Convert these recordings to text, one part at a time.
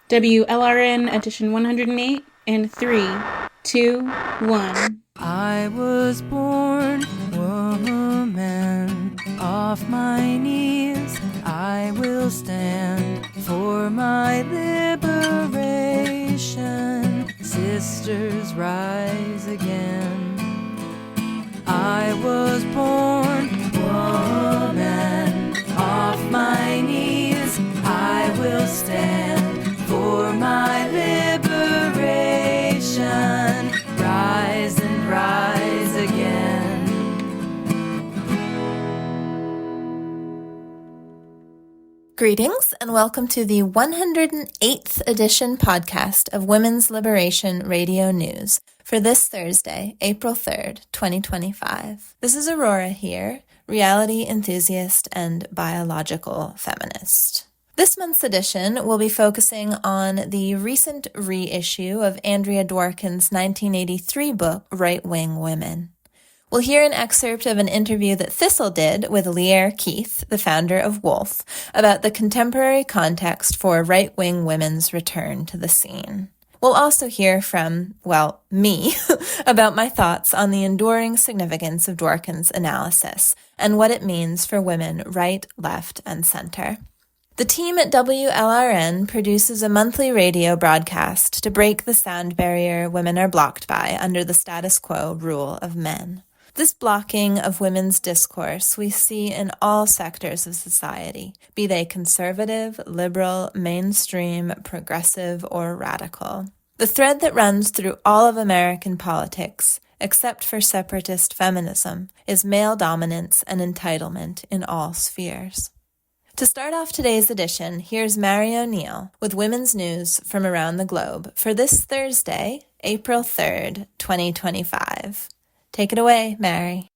WLRN edition 108 in 3, 2, 1. I was born woman, off my knees I will stand for my liberation. Sisters, rise again. I was born woman, off my knees I will stand for my liberation. Rise and rise again. Greetings and welcome to the 108th edition podcast of Women's Liberation Radio News for this Thursday, April 3rd, 2025. This is Aurora here, reality enthusiast and biological feminist. This month's edition will be focusing on the recent reissue of Andrea Dworkin's 1983 book, Right-Wing Women. We'll hear an excerpt of an interview that Thistle did with Lierre Keith, the founder of Wolf, about the contemporary context for right-wing women's return to the scene. We'll also hear from, me, about my thoughts on the enduring significance of Dworkin's analysis and what it means for women right, left, and center. The team at WLRN produces a monthly radio broadcast to break the sound barrier women are blocked by under the status quo rule of men. This blocking of women's discourse we see in all sectors of society, be they conservative, liberal, mainstream, progressive, or radical. The thread that runs through all of American politics, except for separatist feminism, is male dominance and entitlement in all spheres. To start off today's edition, here's Mary O'Neill with women's news from around the globe for this Thursday, April 3rd, 2025. Take it away, Mary.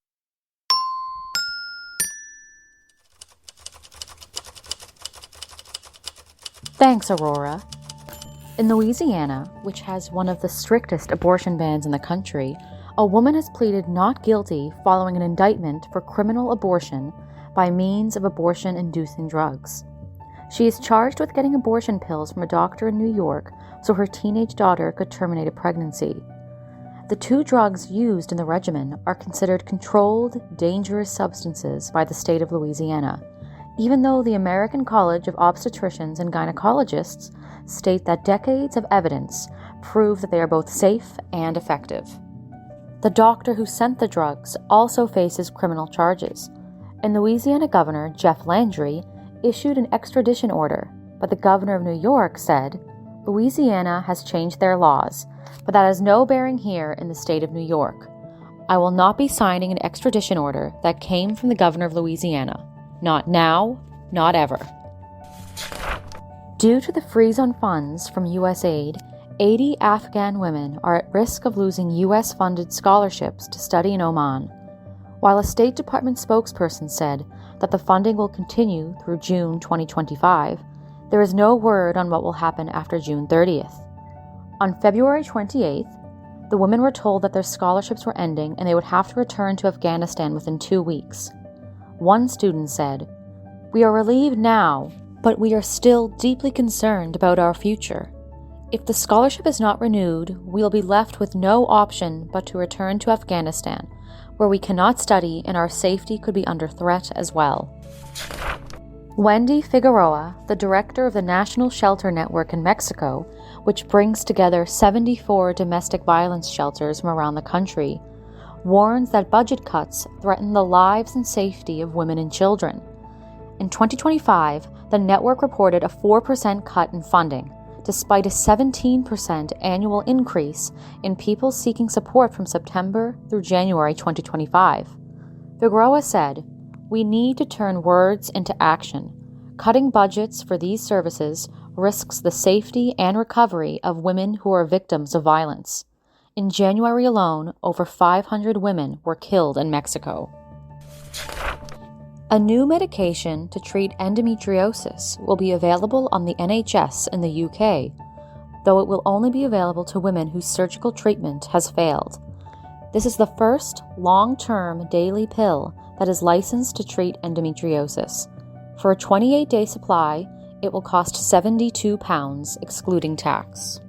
Thanks, Aurora. In Louisiana, which has one of the strictest abortion bans in the country, a woman has pleaded not guilty following an indictment for criminal abortion by means of abortion-inducing drugs. She is charged with getting abortion pills from a doctor in New York so her teenage daughter could terminate a pregnancy. The two drugs used in the regimen are considered controlled, dangerous substances by the state of Louisiana, even though the American College of Obstetricians and Gynecologists state that decades of evidence prove that they are both safe and effective. The doctor who sent the drugs also faces criminal charges, and Louisiana Governor Jeff Landry issued an extradition order, but the governor of New York said, "Louisiana has changed their laws, but that has no bearing here in the state of New York. I will not be signing an extradition order that came from the governor of Louisiana. Not now, not ever." Due to the freeze on funds from U.S. aid, 80 Afghan women are at risk of losing U.S.-funded scholarships to study in Oman, while a State Department spokesperson said that the funding will continue through June 2025. There is no word on what will happen after June 30th. On February 28th, the women were told that their scholarships were ending and they would have to return to Afghanistan within 2 weeks. One student said, "We are relieved now, but we are still deeply concerned about our future. If the scholarship is not renewed, we will be left with no option but to return to Afghanistan, where we cannot study and our safety could be under threat as well." Wendy Figueroa, the director of the National Shelter Network in Mexico, which brings together 74 domestic violence shelters from around the country, warns that budget cuts threaten the lives and safety of women and children. In 2025, the network reported a 4% cut in funding, despite a 17% annual increase in people seeking support from September through January 2025. Figueroa said, "We need to turn words into action. Cutting budgets for these services risks the safety and recovery of women who are victims of violence. In January alone, over 500 women were killed in Mexico." A new medication to treat endometriosis will be available on the NHS in the UK, though it will only be available to women whose surgical treatment has failed. This is the first long-term daily pill that is licensed to treat endometriosis. For a 28-day supply, it will cost £72, excluding tax.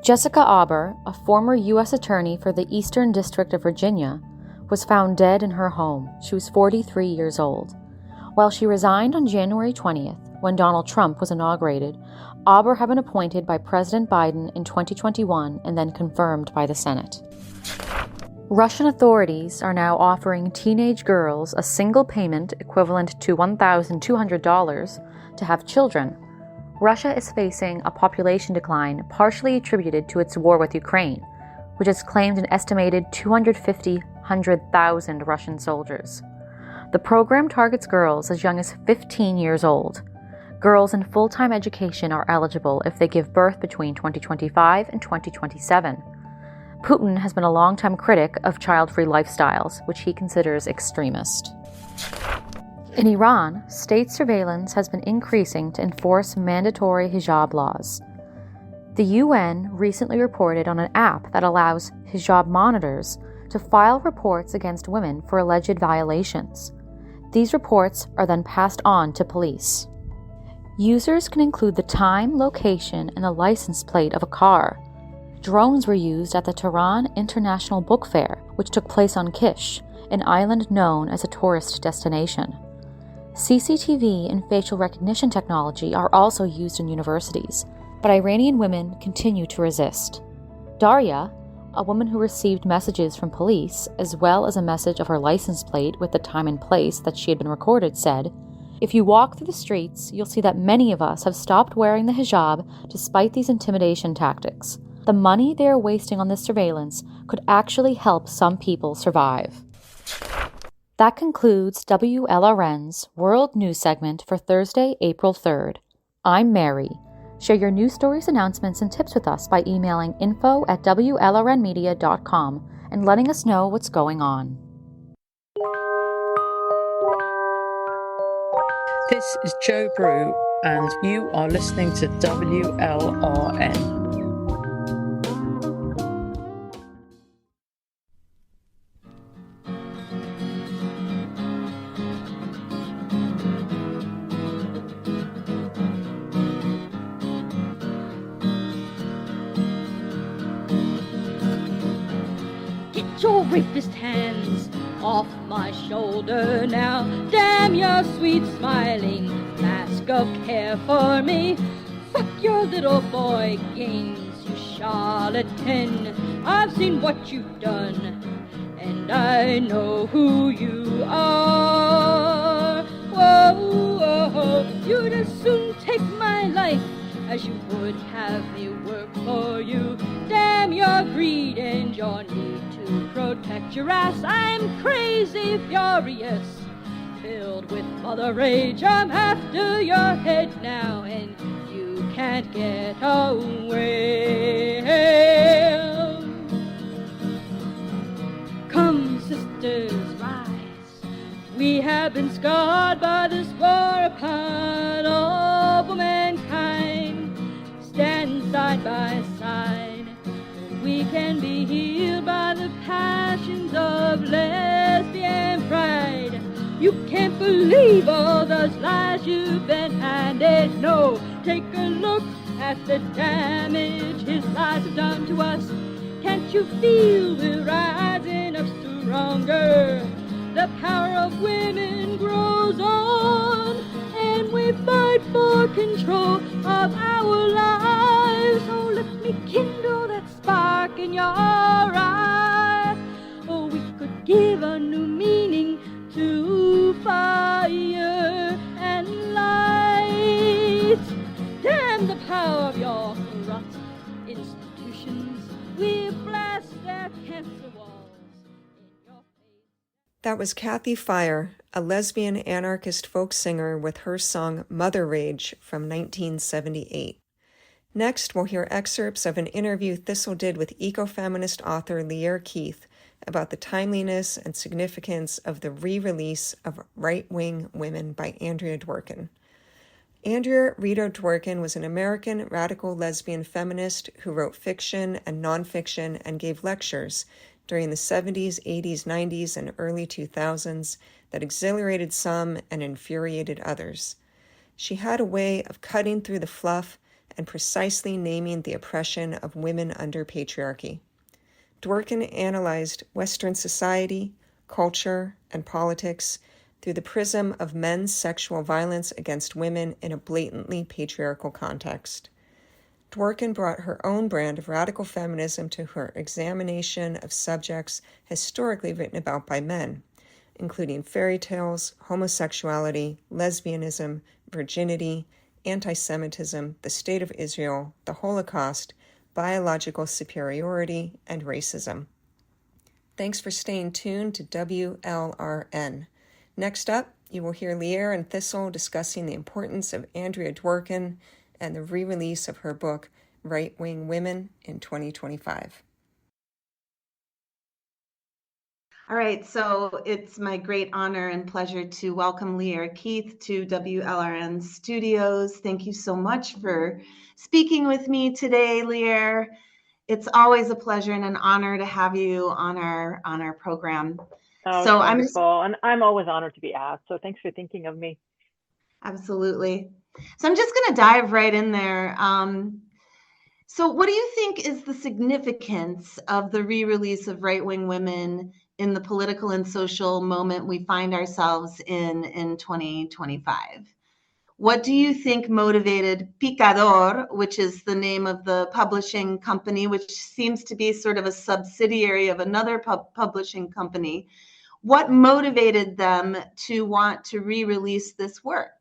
Jessica Auber, a former U.S. attorney for the Eastern District of Virginia, was found dead in her home. She was 43 years old. While she resigned on January 20th, when Donald Trump was inaugurated, Auber had been appointed by President Biden in 2021 and then confirmed by the Senate. Russian authorities are now offering teenage girls a single payment equivalent to $1,200 to have children. Russia is facing a population decline partially attributed to its war with Ukraine, which has claimed an estimated 250,000 Russian soldiers. The program targets girls as young as 15 years old. Girls in full-time education are eligible if they give birth between 2025 and 2027. Putin has been a longtime critic of child-free lifestyles, which he considers extremist. In Iran, state surveillance has been increasing to enforce mandatory hijab laws. The UN recently reported on an app that allows hijab monitors to file reports against women for alleged violations. These reports are then passed on to police. Users can include the time, location, and a license plate of a car. Drones were used at the Tehran International Book Fair, which took place on Kish, an island known as a tourist destination. CCTV and facial recognition technology are also used in universities, but Iranian women continue to resist. Daria, a woman who received messages from police, as well as a message of her license plate with the time and place that she had been recorded, said, "If you walk through the streets, you'll see that many of us have stopped wearing the hijab despite these intimidation tactics. The money they are wasting on this surveillance could actually help some people survive." That concludes WLRN's World News segment for Thursday, April 3rd. I'm Mary. Share your news stories, announcements, and tips with us by emailing info@WLRNmedia.com and letting us know what's going on. This is Joe Brew, and you are listening to WLRN. Your rapist hands off my shoulder now. Damn your sweet smiling mask of care for me. Fuck your little boy games, you charlatan. I've seen what you've done, and I know who you are. Whoa, whoa, you'd as soon take my life as you would have me work for you. Damn your greed and your need to protect your ass. I'm crazy, furious, filled with mother rage. I'm after your head now, and you can't get away. Come, sisters, rise. We have been scarred by this war upon all womankind. Stand side by side. We can be healed by the passions of lesbian pride. You can't believe all those lies you've been handed. No, take a look at the damage his lies have done to us. Can't you feel we're rising up stronger? The power of women grows on, and we fight for control of our lives. Oh, let me kindle that spark in your eye. Oh, we could give a new meaning to fire and light. Damn the power of your corrupt institutions. We blast their cancer walls in your face. That was Kathy Fire, a lesbian anarchist folk singer with her song Mother Rage from 1978. Next, we'll hear excerpts of an interview Thistle did with ecofeminist author Lierre Keith about the timeliness and significance of the re-release of Right-Wing Women by Andrea Dworkin. Andrea Rita Dworkin was an American radical lesbian feminist who wrote fiction and nonfiction and gave lectures during the 70s, 80s, 90s, and early 2000s that exhilarated some and infuriated others. She had a way of cutting through the fluff and precisely naming the oppression of women under patriarchy. Dworkin analyzed Western society, culture, and politics through the prism of men's sexual violence against women in a blatantly patriarchal context. Dworkin brought her own brand of radical feminism to her examination of subjects historically written about by men, including fairy tales, homosexuality, lesbianism, virginity, anti-Semitism, the State of Israel, the Holocaust, biological superiority, and racism. Thanks for staying tuned to WLRN. Next up, you will hear Lierre and Thistle discussing the importance of Andrea Dworkin and the re-release of her book, Right-Wing Women, in 2025. All right, so it's my great honor and pleasure to welcome Lierre Keith to WLRN Studios. Thank you so much for speaking with me today, Lierre. It's always a pleasure and an honor to have you on our program. Oh, so it's wonderful. And I'm always honored to be asked. So thanks for thinking of me. Absolutely. So I'm just going to dive right in there. So what do you think is the significance of the re-release of Right-Wing Women in the political and social moment we find ourselves in 2025? What do you think motivated Picador, which is the name of the publishing company, which seems to be sort of a subsidiary of another publishing company? What motivated them to want to re-release this work?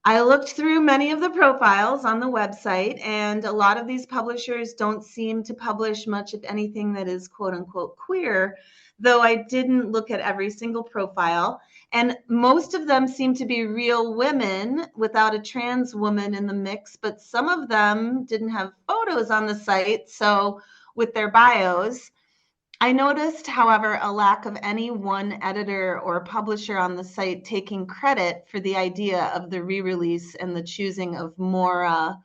I looked through many of the profiles on the website, and a lot of these publishers don't seem to publish much of anything that is quote unquote queer, though I didn't look at every single profile. And most of them seem to be real women without a trans woman in the mix, but some of them didn't have photos on the site, so with their bios. I noticed, however, a lack of any one editor or publisher on the site taking credit for the idea of the re-release and the choosing of Maura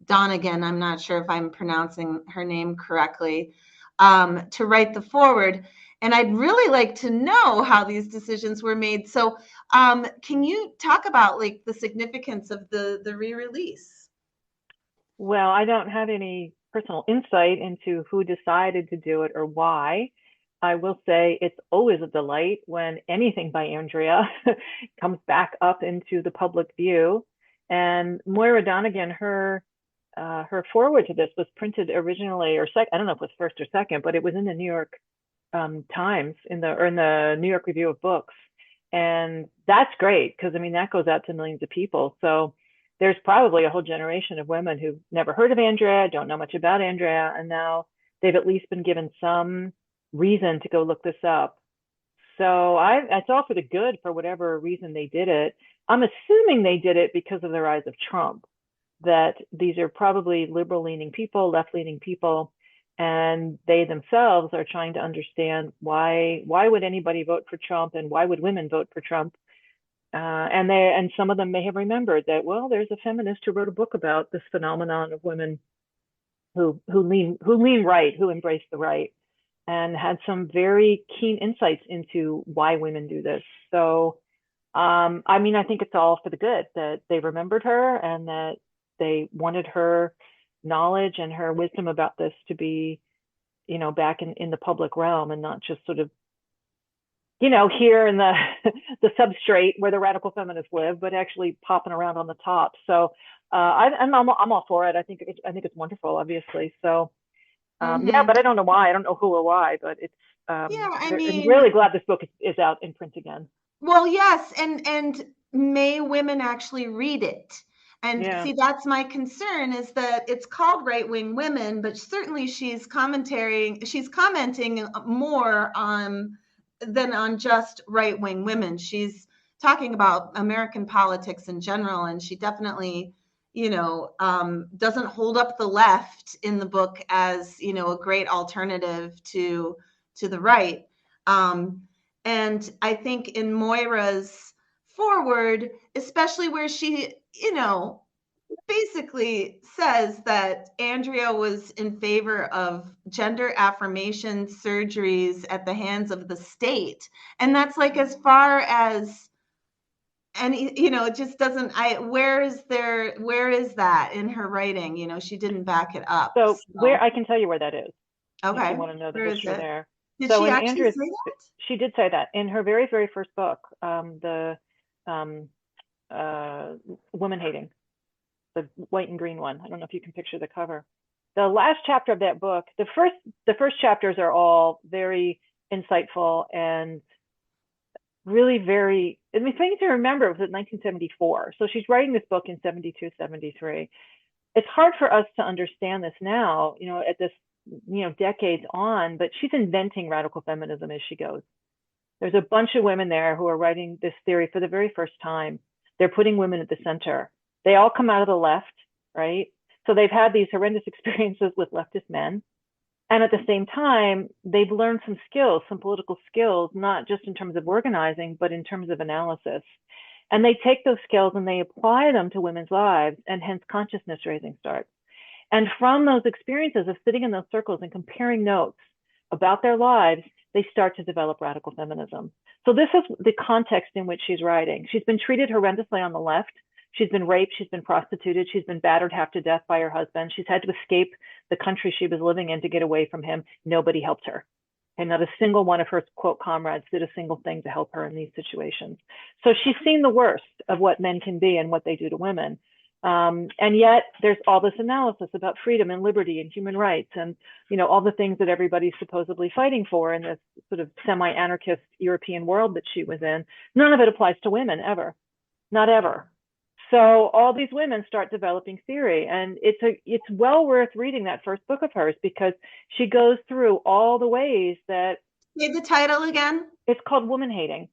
Donegan, I'm not sure if I'm pronouncing her name correctly, to write the foreword. And I'd really like to know how these decisions were made. So can you talk about like the significance of the re-release? Well, I don't have any personal insight into who decided to do it or why. I will say it's always a delight when anything by Andrea comes back up into the public view. And Moira Donegan, her foreword to this was printed originally, or I don't know if it was first or second, but it was in the New York Times in the New York Review of Books, and that's great because I mean that goes out to millions of people. So there's probably a whole generation of women who've never heard of Andrea, don't know much about Andrea, and now they've at least been given some reason to go look this up. So it's all for the good for whatever reason they did it. I'm assuming they did it because of the rise of Trump, that these are probably liberal-leaning people, left-leaning people, and they themselves are trying to understand why would anybody vote for Trump and why would women vote for Trump? And some of them may have remembered that, well, there's a feminist who wrote a book about this phenomenon of women who lean right, who embrace the right, and had some very keen insights into why women do this. So, I mean, I think it's all for the good that they remembered her and that they wanted her knowledge and her wisdom about this to be, you know, back in the public realm and not just sort of, you know, here in the substrate where the radical feminists live, but actually popping around on the top. So I'm all for it. I think it's wonderful, obviously. So yeah, but I don't know why. I don't know who or why, but it's Yeah, I I'm mean, really glad this book is out in print again. well, yes, and may women actually read it? And Yeah. see, that's my concern, is that it's called Right-Wing Women, but certainly she's commenting more on than on just right-wing women. She's talking about American politics in general, and she definitely, you know, doesn't hold up the left in the book as, you know, a great alternative to the right. And I think in Moira's foreword, especially where she, you know, basically says that Andrea was in favor of gender affirmation surgeries at the hands of the state. And that's like as far as And it just doesn't. Where is that in her writing? She didn't back it up. So where I can tell you where that is. Okay. If you want to know the history there. Did so she in actually Andrea's, say that? She did say that in her very, very first book, the Woman Hating, the white and green one. I don't know if you can picture the cover. The last chapter of that book, the first chapters are all very insightful and really very, I mean, things to remember, it was in 1974. So she's writing this book in 72, 73. It's hard for us to understand this now, at this, decades on, but she's inventing radical feminism as she goes. There's a bunch of women there who are writing this theory for the very first time. They're putting women at the center. They all come out of the left, right? So they've had these horrendous experiences with leftist men. And at the same time, they've learned some skills, some political skills, not just in terms of organizing, but in terms of analysis. And they take those skills and they apply them to women's lives, and hence consciousness raising starts. And from those experiences of sitting in those circles and comparing notes about their lives, they start to develop radical feminism. So this is the context in which she's writing. She's been treated horrendously on the left. She's been raped, she's been prostituted, she's been battered half to death by her husband. She's had to escape the country she was living in to get away from him. Nobody helped her. And not a single one of her, quote, comrades did a single thing to help her in these situations. So she's seen the worst of what men can be and what they do to women. And yet there's all this analysis about freedom and liberty and human rights and, all the things that everybody's supposedly fighting for in this sort of semi-anarchist European world that she was in. None of it applies to women ever, not ever. So all these women start developing theory, and it's well worth reading that first book of hers, because she goes through all the ways that. Say the title again. It's called Woman Hating.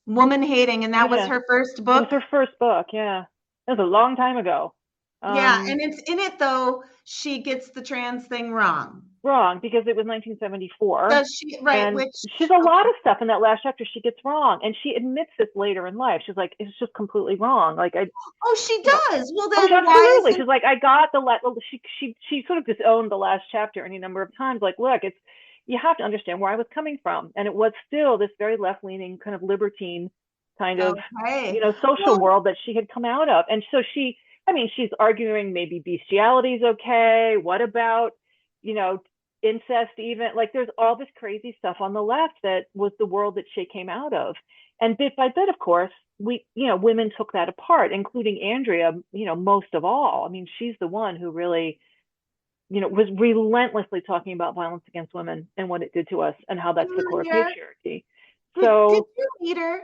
Woman Hating, and that was her first book? It was her first book, yeah. That was a long time ago. Yeah, and it's in it, though, she gets the trans thing wrong. Wrong, because it was 1974. Does she? Right. And she's a lot of stuff in that last chapter she gets wrong. And she admits this later in life. She's like, it's just completely wrong. Oh, she does? Well, then absolutely. She's like, I got she sort of disowned the last chapter any number of times. Like, look, you have to understand where I was coming from. And it was still this very left-leaning kind of libertine kind of, social world that she had come out of. And so she's arguing maybe bestiality is okay. What about, incest even? Like, there's all this crazy stuff on the left that was the world that she came out of. And bit by bit, of course, women took that apart, including Andrea, most of all. I mean, she's the one who really, was relentlessly talking about violence against women and what it did to us and how that's the core of patriarchy. So did you meet her?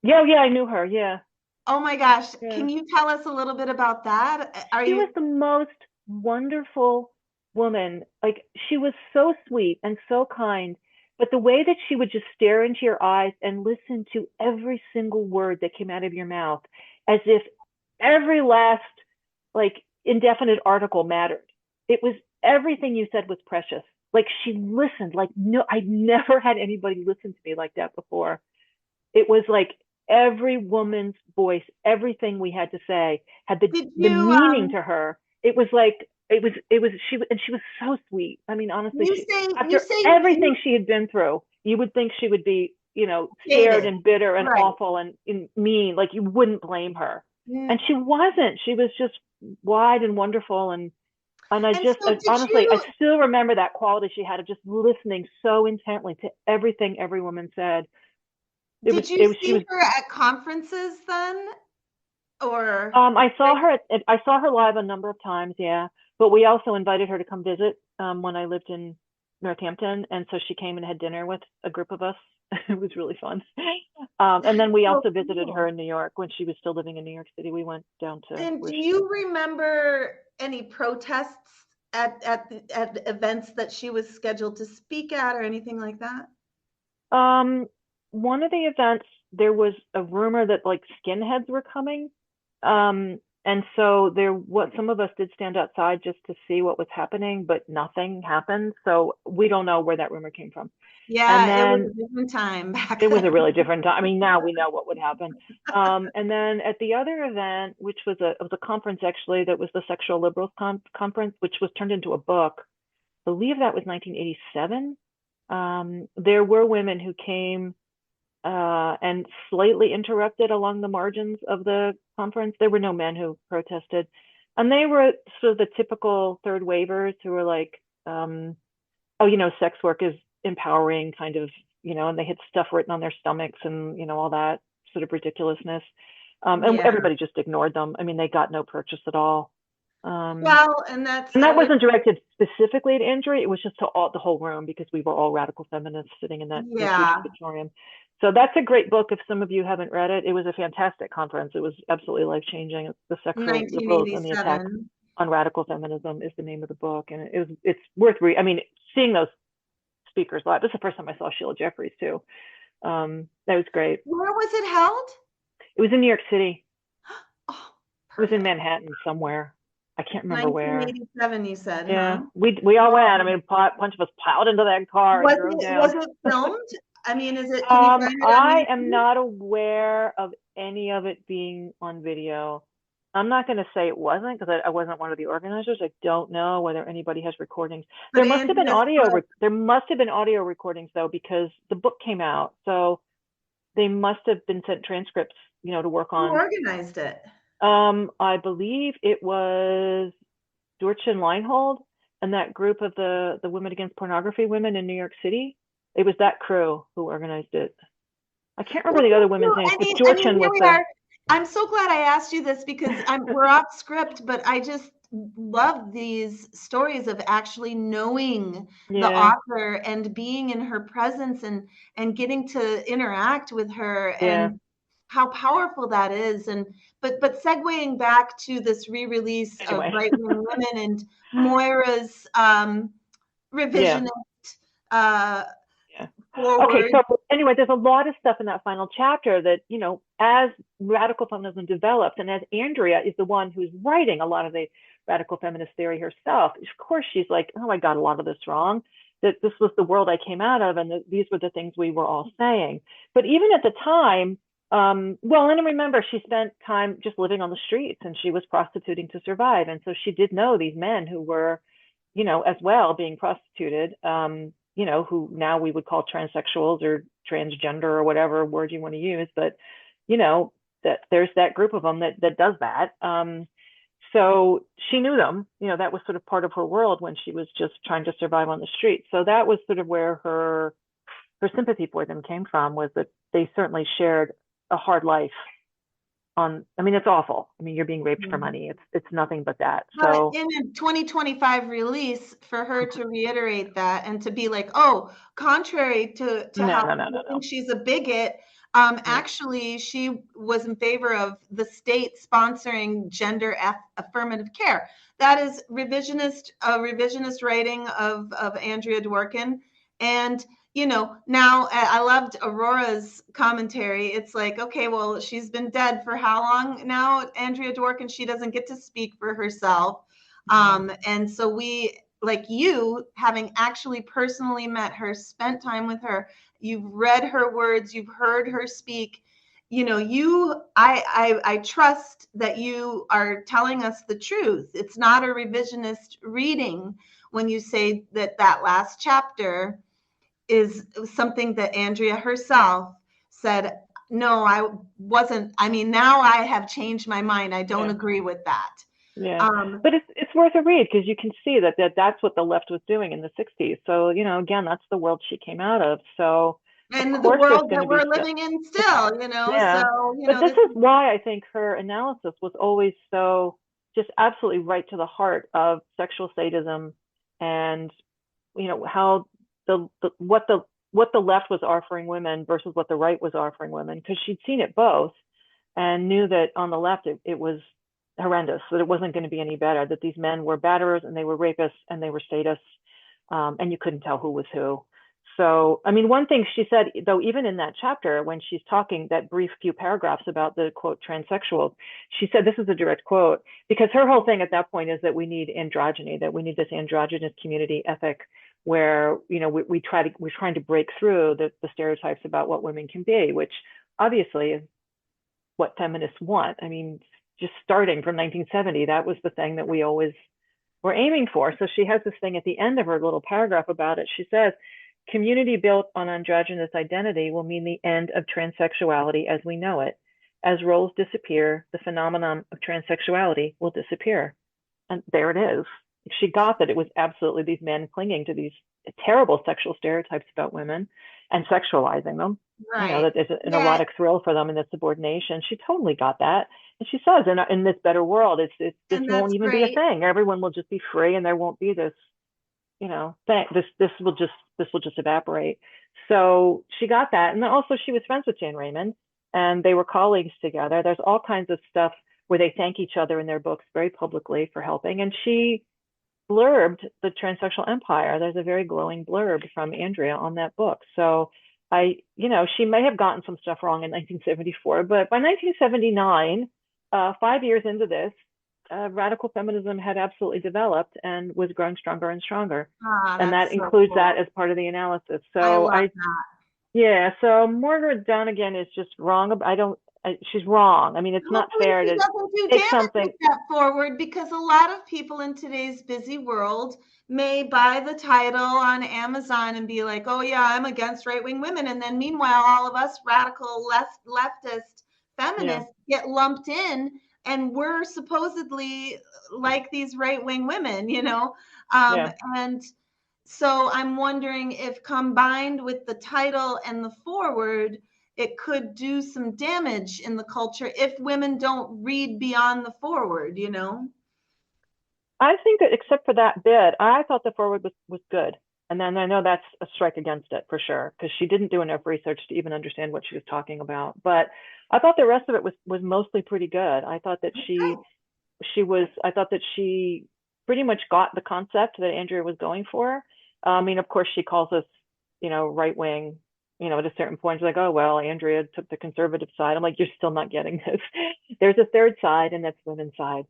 Yeah, I knew her. Yeah. Oh my gosh. Yeah. Can you tell us a little bit about that? She was the most wonderful woman. Like, she was so sweet and so kind, but the way that she would just stare into your eyes and listen to every single word that came out of your mouth, as if every last indefinite article mattered. It was, everything you said was precious. Like, she listened like, no, I never had anybody listen to me like that before. It was like every woman's voice, everything we had to say had the meaning to her. It was like, she was so sweet. I mean, honestly, after everything she had been through, you would think she would be, scared and bitter and awful and mean. Like, you wouldn't blame her. Yeah. And she wasn't. She was just wide and wonderful. And I just, honestly, I still remember that quality she had of just listening so intently to everything every woman said. Did you see her at conferences then? Or I saw her live a number of times, yeah. But we also invited her to come visit when I lived in Northampton, and so she came and had dinner with a group of us. It was really fun. And then we also visited her in New York when she was still living in New York City. We went down to. And do you remember any protests at events that she was scheduled to speak at or anything like that? One of the events, there was a rumor that skinheads were coming. And so some of us did stand outside just to see what was happening, but nothing happened. So we don't know where that rumor came from. Yeah, it was a different time back then. It was a really different time. I mean, now we know what would happen. And then at the other event, which was a conference actually, that was the Sexual Liberals Conference, which was turned into a book. I believe that was 1987. There were women who came and slightly interrupted along the margins of the conference. There were no men who protested. And they were sort of the typical third wavers who were like, oh, sex work is empowering, kind of, and they had stuff written on their stomachs and, all that sort of ridiculousness. And everybody just ignored them. I mean, they got no purchase at all. Well, and that wasn't directed specifically to Andrea. It was just to the whole room, because we were all radical feminists sitting in that huge auditorium. So that's a great book. If some of you haven't read it, it was a fantastic conference. It was absolutely life-changing. The Sexual Liberals and the Attack on Radical Feminism is the name of the book, and it's worth reading. I mean, seeing those speakers live. This is the first time I saw Sheila Jeffries too. That was great. Where was it held? It was in New York City. It was in Manhattan somewhere. I can't remember where. 1987, you said. Yeah, huh? we all went. I mean, a bunch of us piled into that car. Was it filmed? I mean, is it? Can you find it I am not aware of any of it being on video. I'm not going to say it wasn't, because I wasn't one of the organizers. I don't know whether anybody has recordings. There must have been audio. There must have been audio recordings though, because the book came out, so they must have been sent transcripts, to work on. Who organized it? I believe it was Dworkin Leinhold and that group of the Women Against Pornography women in New York City. It was that crew who organized it. I can't remember the other women's names, but Dworkin was I'm so glad I asked you this, because we're off script, but I just love these stories of actually knowing the author and being in her presence and getting to interact with her and how powerful that is. And but segueing back to this re-release of Right-Wing Women and Moira's revisionist forward. Okay, so anyway, there's a lot of stuff in that final chapter that, as radical feminism develops, and as Andrea is the one who's writing a lot of the radical feminist theory herself, of course she's like, oh, I got a lot of this wrong, that this was the world I came out of, and these were the things we were all saying. But even at the time, and remember, she spent time just living on the streets, and she was prostituting to survive. And so she did know these men who were, as well being prostituted, who now we would call transsexuals or transgender or whatever word you want to use. But, that there's that group of them that does that. So she knew them, that was sort of part of her world when she was just trying to survive on the street. So that was sort of where her sympathy for them came from, was that they certainly shared a hard life. It's awful. I mean, you're being raped for money. It's nothing but that. So in a 2025 release, for her to reiterate that and to be like, oh, contrary to how I think she's a bigot, actually she was in favor of the state sponsoring gender affirmative care. That is revisionist writing of Andrea Dworkin. And now I loved Aurora's commentary. It's like, okay, well, she's been dead for how long now, Andrea Dworkin? She doesn't get to speak for herself. And so we, like you, having actually personally met her, spent time with her, you've read her words, you've heard her speak, I trust that you are telling us the truth. It's not a revisionist reading when you say that last chapter is something that Andrea herself said, no, I wasn't. I mean, now I have changed my mind. I don't agree with that. Yeah, but it's worth a read, because you can see that's what the left was doing in the 60s. So, again, that's the world she came out of. So, and the world that we're living in still, Yeah. So, but this is why I think her analysis was always so just absolutely right to the heart of sexual sadism, and, how what the left was offering women versus what the right was offering women, because she'd seen it both and knew that on the left it was horrendous, that it wasn't going to be any better, that these men were batterers and they were rapists and they were sadists, and you couldn't tell who was who. So, one thing she said, though, even in that chapter, when she's talking that brief few paragraphs about the, quote, transsexuals, she said, this is a direct quote, because her whole thing at that point is that we need androgyny, that we need this androgynous community ethic where, we're trying to break through the stereotypes about what women can be, which obviously is what feminists want. Just starting from 1970, that was the thing that we always were aiming for. So she has this thing at the end of her little paragraph about it. She says, community built on androgynous identity will mean the end of transsexuality as we know it. As roles disappear, the phenomenon of transsexuality will disappear. And there it is. She got that it was absolutely these men clinging to these terrible sexual stereotypes about women and sexualizing them. Right. You know, that there's an erotic thrill for them in the subordination. She totally got that. And she says in this better world, this won't even be a thing. Everyone will just be free and there won't be this, you know, thing. This will just evaporate. So she got that. And then also she was friends with Jane Raymond and they were colleagues together. There's all kinds of stuff where they thank each other in their books very publicly for helping. And she blurbed the Transsexual Empire. There's a very glowing blurb from Andrea on that book. So she may have gotten some stuff wrong in 1974, but by 1979, 5 years into this, radical feminism had absolutely developed and was growing stronger and stronger. And that includes that as part of the analysis. So yeah, so Margaret Donegan is just wrong. She's wrong. I mean, it's not fair to take something step forward, because a lot of people in today's busy world may buy the title on Amazon and be like, oh yeah, I'm against right-wing women. And then meanwhile, all of us radical leftist feminists get lumped in and we're supposedly like these right-wing women, you know? And so I'm wondering if combined with the title and the foreword, it could do some damage in the culture if women don't read beyond the foreword, you know? I think that except for that bit, I thought the foreword was good. And then I know that's a strike against it for sure, because she didn't do enough research to even understand what she was talking about. But I thought the rest of it was mostly pretty good. I thought that I thought that she pretty much got the concept that Andrea was going for. I mean, of course, she calls us, you know, right wing. You know, at a certain point, she's like, oh, well, Andrea took the conservative side. I'm like, you're still not getting this. There's a third side, and that's women's side.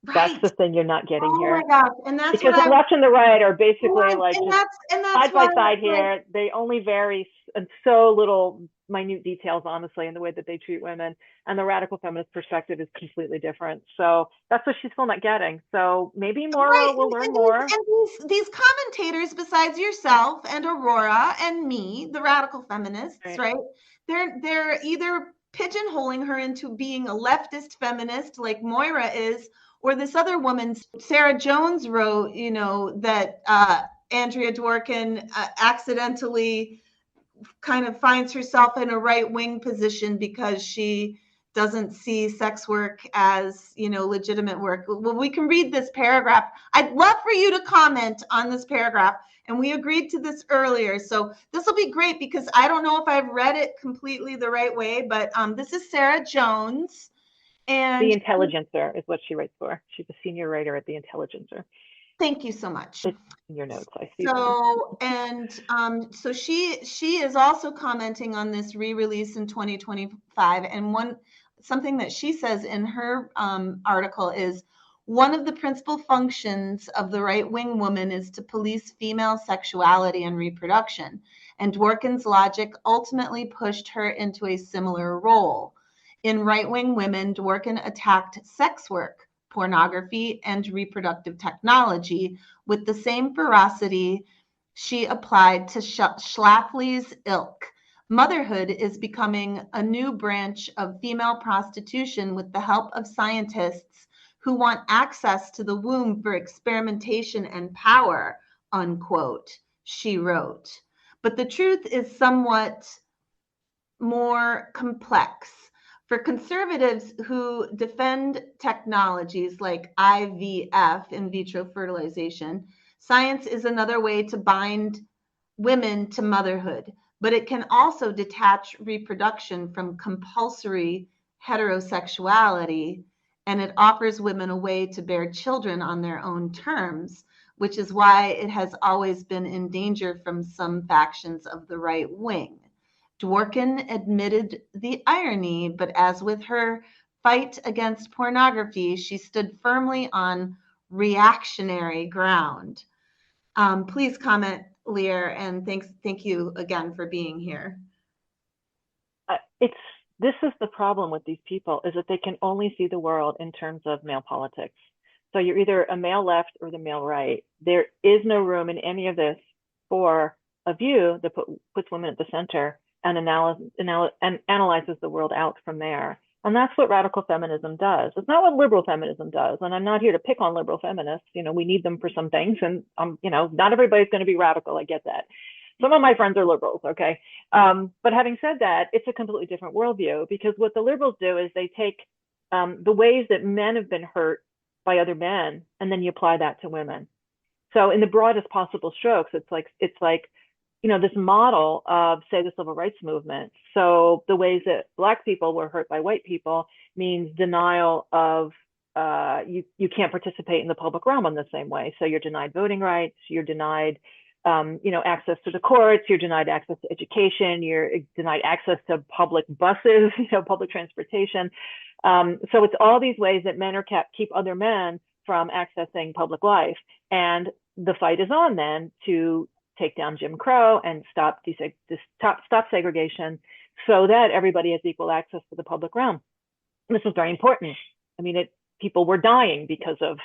Right. That's the thing you're not getting here. Oh my gosh. And that's because the left and the right are basically like that's side by side here. They only vary in so little minute details, honestly, in the way that they treat women. And the radical feminist perspective is completely different. So that's what she's still not getting. So maybe Maura will learn more. And these commentators, besides yourself and Aurora and me, the radical feminists, right? They're either pigeonholing her into being a leftist feminist like Moira is, or this other woman, Sarah Jones, wrote, you know, that Andrea Dworkin accidentally kind of finds herself in a right-wing position because she doesn't see sex work as, you know, legitimate work. Well, we can read this paragraph. I'd love for you to comment on this paragraph. And we agreed to this earlier. So this will be great because I don't know if I've read it completely the right way, but this is Sarah Jones. And The Intelligencer is what she writes for. She's a senior writer at The Intelligencer. Thank you so much. It's in your notes, I see. So, and so she is also commenting on this re-release in 2025. And something that she says in her article is, one of the principal functions of the right-wing woman is to police female sexuality and reproduction. And Dworkin's logic ultimately pushed her into a similar role. In Right-Wing Women, Dworkin attacked sex work, pornography, and reproductive technology with the same ferocity she applied to Schlafly's ilk. Motherhood is becoming a new branch of female prostitution with the help of scientists who want access to the womb for experimentation and power, unquote, she wrote. But the truth is somewhat more complex. For conservatives who defend technologies like IVF, in vitro fertilization, science is another way to bind women to motherhood, but it can also detach reproduction from compulsory heterosexuality, and it offers women a way to bear children on their own terms, which is why it has always been in danger from some factions of the right wing. Dworkin admitted the irony, but as with her fight against pornography, she stood firmly on reactionary ground. Please comment, Lierre, and thank you again for being here. This is the problem with these people, is that they can only see the world in terms of male politics. So you're either a male left or the male right. There is no room in any of this for a view that puts women at the center and analyzes the world out from there. And that's what radical feminism does. It's not what liberal feminism does. And I'm not here to pick on liberal feminists. We need them for some things. And, not everybody's going to be radical. I get that. Some of my friends are liberals, okay? But having said that, it's a completely different worldview, because what the liberals do is they take the ways that men have been hurt by other men, and then you apply that to women. So in the broadest possible strokes, it's like this model of, say, the civil rights movement. So the ways that Black people were hurt by white people means denial of, you can't participate in the public realm in the same way. So you're denied voting rights, you're denied, access to the courts, you're denied access to education, you're denied access to public buses, public transportation. So it's all these ways that men are keep other men from accessing public life. And the fight is on then to take down Jim Crow and stop segregation, so that everybody has equal access to the public realm. And this was very important. I mean, people were dying because of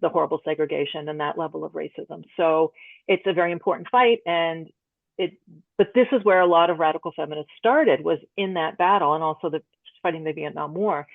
the horrible segregation and that level of racism. So it's a very important fight. But this is where a lot of radical feminists started, was in that battle, and also fighting the Vietnam War.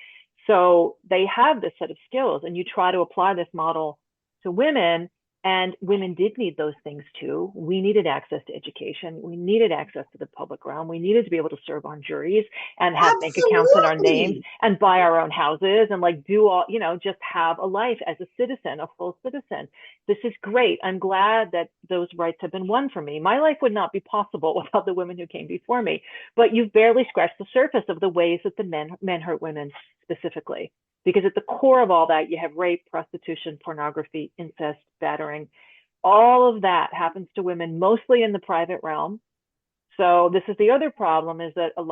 So they have this set of skills, and you try to apply this model to women. And women did need those things too. We needed access to education. We needed access to the public realm. We needed to be able to serve on juries and have bank accounts in our names and buy our own houses and do all, just have a life as a citizen, a full citizen. This is great. I'm glad that those rights have been won for me. My life would not be possible without the women who came before me. But you've barely scratched the surface of the ways that the men hurt women specifically. Because at the core of all that, you have rape, prostitution, pornography, incest, battering. All of that happens to women, mostly in the private realm. So this is the other problem, is that on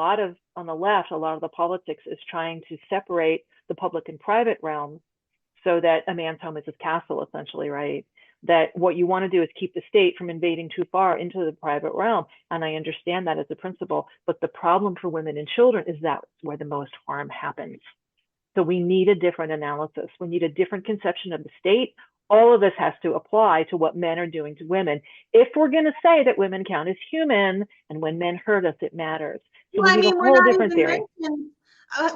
the left, a lot of the politics is trying to separate the public and private realms, so that a man's home is his castle, essentially, right? That what you want to do is keep the state from invading too far into the private realm. And I understand that as a principle. But the problem for women and children is that's where the most harm happens. So we need a different analysis. We need a different conception of the state. All of this has to apply to what men are doing to women. If we're going to say that women count as human, and when men hurt us, it matters. So we need a whole different theory.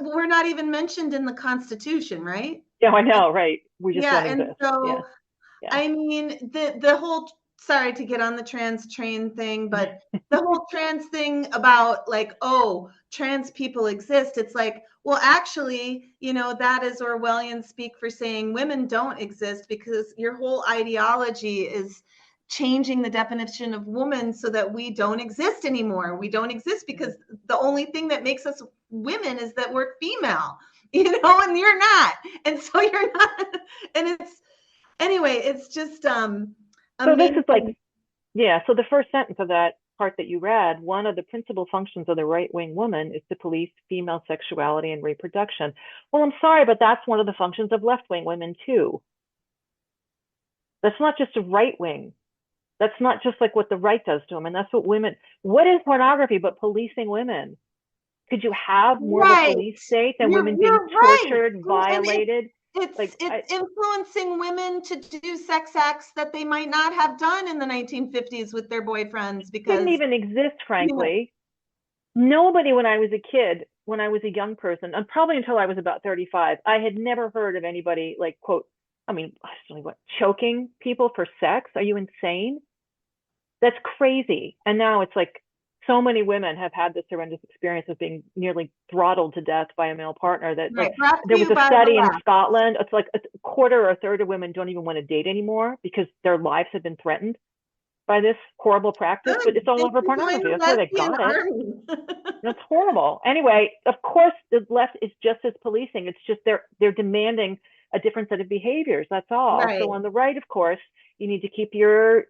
We're not even mentioned in the Constitution, right? Yeah, I know, right? We just don't and exist. so, yeah. I mean, the whole, sorry to get on the trans train thing, but the whole trans thing about trans people exist. It's like, well, actually, that is Orwellian speak for saying women don't exist, because your whole ideology is changing the definition of woman so that we don't exist anymore. We don't exist because the only thing that makes us women is that we're female, and you're not. And so you're not. And it's just, so this is so the first sentence of that part that you read, one of the principal functions of the right-wing woman is to police female sexuality and reproduction. Well, I'm sorry, but that's one of the functions of left-wing women too. That's not just a right-wing. That's not just like what the right does to them. And that's what is pornography but policing women? Could you have more of a police state than women being tortured, violated? It's influencing women to do sex acts that they might not have done in the 1950s with their boyfriends, because it didn't even exist, frankly. Nobody, when I was a kid, when I was a young person, and probably until I was about 35, I had never heard of anybody quote, choking people for sex? Are you insane? That's crazy. And now it's so many women have had this horrendous experience of being nearly throttled to death by a male partner that there was a study in Scotland. It's like a quarter or a third of women don't even want to date anymore because their lives have been threatened by this horrible practice. But it's all over pornography. That's where they got it. That's horrible. Anyway, of course, the left is just as policing. It's just they're demanding a different set of behaviors. That's all. Right. So on the right, of course, you need to keep your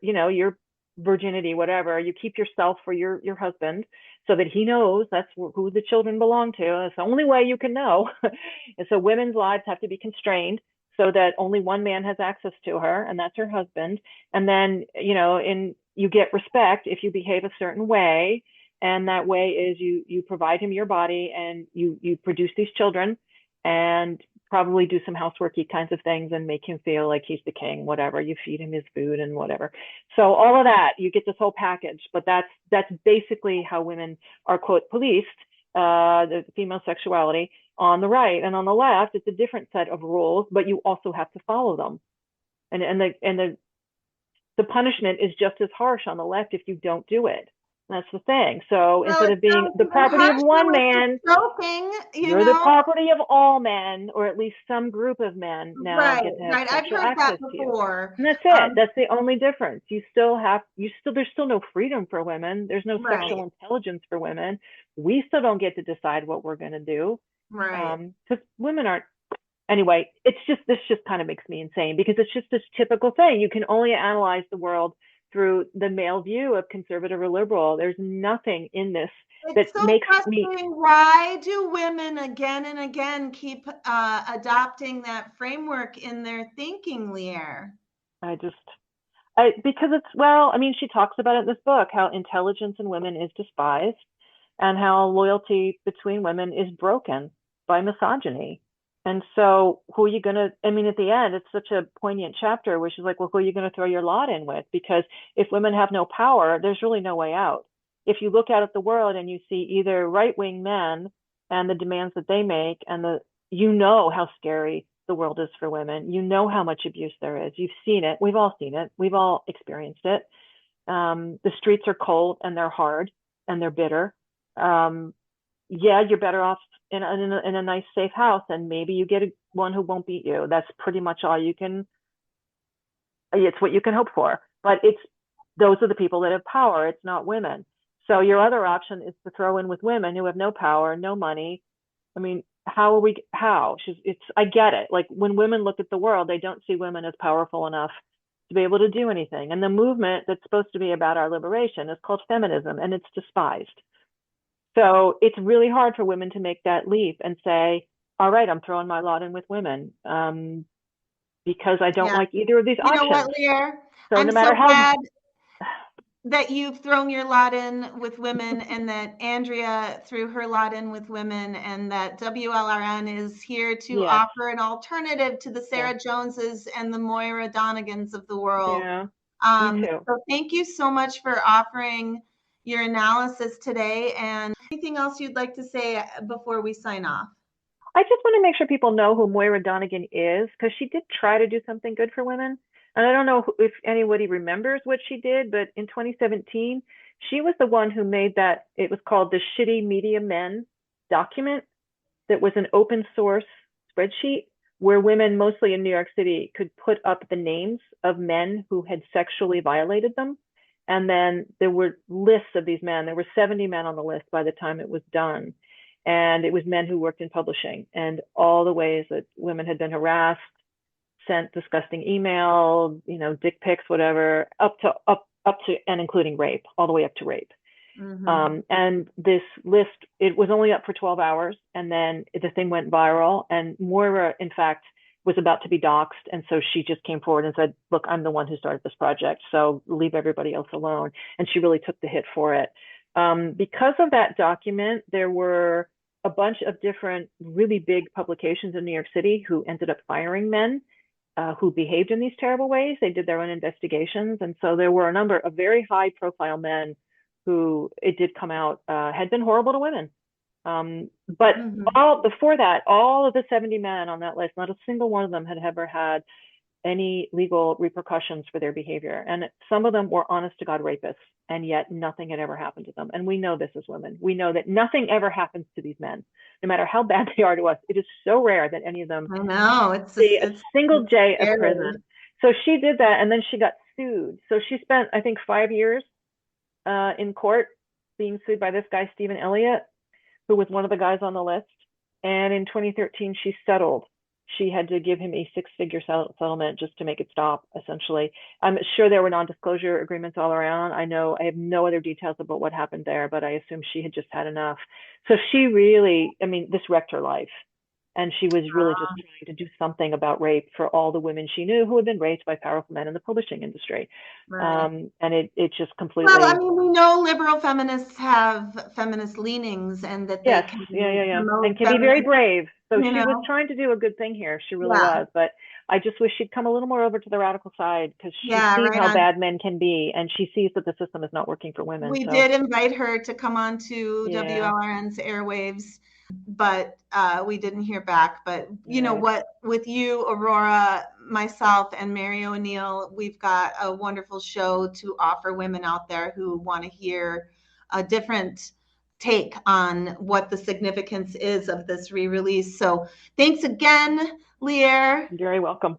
virginity, whatever. You keep yourself for your husband so that he knows that's who the children belong to. That's the only way you can know. And so women's lives have to be constrained so that only one man has access to her, and that's her husband. And then, you get respect if you behave a certain way. And that way is you provide him your body, and you produce these children, and probably do some houseworky kinds of things and make him feel like he's the king, whatever. You feed him his food and whatever. So all of that, you get this whole package. But that's basically how women are, quote, policed, the female sexuality on the right. And on the left, it's a different set of rules, but you also have to follow them. And the punishment is just as harsh on the left if you don't do it. That's the thing. So instead of being the property of one man, you're the property of all men, or at least some group of men now get to have sexual access to you. And that's it. That's the only difference. There's still no freedom for women. There's no sexual intelligence for women. We still don't get to decide what we're going to do. Right. Because women aren't. Anyway, this just kind of makes me insane, because it's just this typical thing. You can only analyze the world through the male view of conservative or liberal. There's nothing in this that makes me. Why do women again and again keep adopting that framework in their thinking, Lierre? Because she talks about it in this book, how intelligence in women is despised and how loyalty between women is broken by misogyny. And so who are you going to, at the end, it's such a poignant chapter, which is like, well, who are you going to throw your lot in with? Because if women have no power, there's really no way out. If you look out at the world and you see either right-wing men and the demands that they make, and you know how scary the world is for women. You know how much abuse there is. You've seen it. We've all seen it. We've all experienced it. The streets are cold and they're hard and they're bitter. You're better off in a nice, safe house, and maybe you get one who won't beat you. That's pretty much all it's what you can hope for. But those are the people that have power. It's not women. So your other option is to throw in with women who have no power, no money. How? I get it. Like, when women look at the world, they don't see women as powerful enough to be able to do anything. And the movement that's supposed to be about our liberation is called feminism, and it's despised. So it's really hard for women to make that leap and say, all right, I'm throwing my lot in with women, because I don't like either of these options. You know what, Lierre? So I'm so glad that you've thrown your lot in with women, and that Andrea threw her lot in with women, and that WLRN is here to offer an alternative to the Sarah Joneses and the Moira Donegans of the world. Yeah, me too. So thank you so much for offering your analysis today. And anything else you'd like to say before we sign off? I just want to make sure people know who Moira Donegan is, because she did try to do something good for women. And I don't know if anybody remembers what she did, but in 2017, she was the one who made that, it was called the Shitty Media Men document, that was an open source spreadsheet where women, mostly in New York City, could put up the names of men who had sexually violated them. And then there were lists of these men. There were 70 men on the list by the time it was done. And it was men who worked in publishing, and all the ways that women had been harassed, sent disgusting email, dick pics, whatever, up to and including rape, all the way up to rape. Mm-hmm. And this list, it was only up for 12 hours, and then the thing went viral. And Moira, in fact, was about to be doxxed. And so she just came forward and said, look, I'm the one who started this project, so leave everybody else alone. And she really took the hit for it. Because of that document, there were a bunch of different really big publications in New York City who ended up firing men who behaved in these terrible ways. They did their own investigations. And so there were a number of very high profile men who, it did come out, had been horrible to women. But before that, all of the 70 men on that list, not a single one of them had ever had any legal repercussions for their behavior. And some of them were honest to God rapists, and yet nothing had ever happened to them. And we know this as women. We know that nothing ever happens to these men, no matter how bad they are to us. It is so rare that any of them see a single day of prison. So she did that, and then she got sued. So she spent, I think, 5 years in court being sued by this guy, Stephen Elliott, who was one of the guys on the list. And in 2013, she settled. She had to give him a six-figure settlement just to make it stop, essentially. I'm sure there were non-disclosure agreements all around. I have no other details about what happened there, but I assume she had just had enough. So she really, this wrecked her life. And she was really just trying to do something about rape for all the women she knew who had been raped by powerful men in the publishing industry. Right. And it just completely... Well, we know liberal feminists have feminist leanings, and that they can and can be very brave. So she was trying to do a good thing here. She really was. But I just wish she'd come a little more over to the radical side, because she's seen how bad men can be, and she sees that the system is not working for women. We did invite her to come on to WLRN's airwaves, but we didn't hear back. But you know what, with you, Aurora, myself, and Mary O'Neill, we've got a wonderful show to offer women out there who want to hear a different take on what the significance is of this re-release. So thanks again, Lierre. You're very welcome.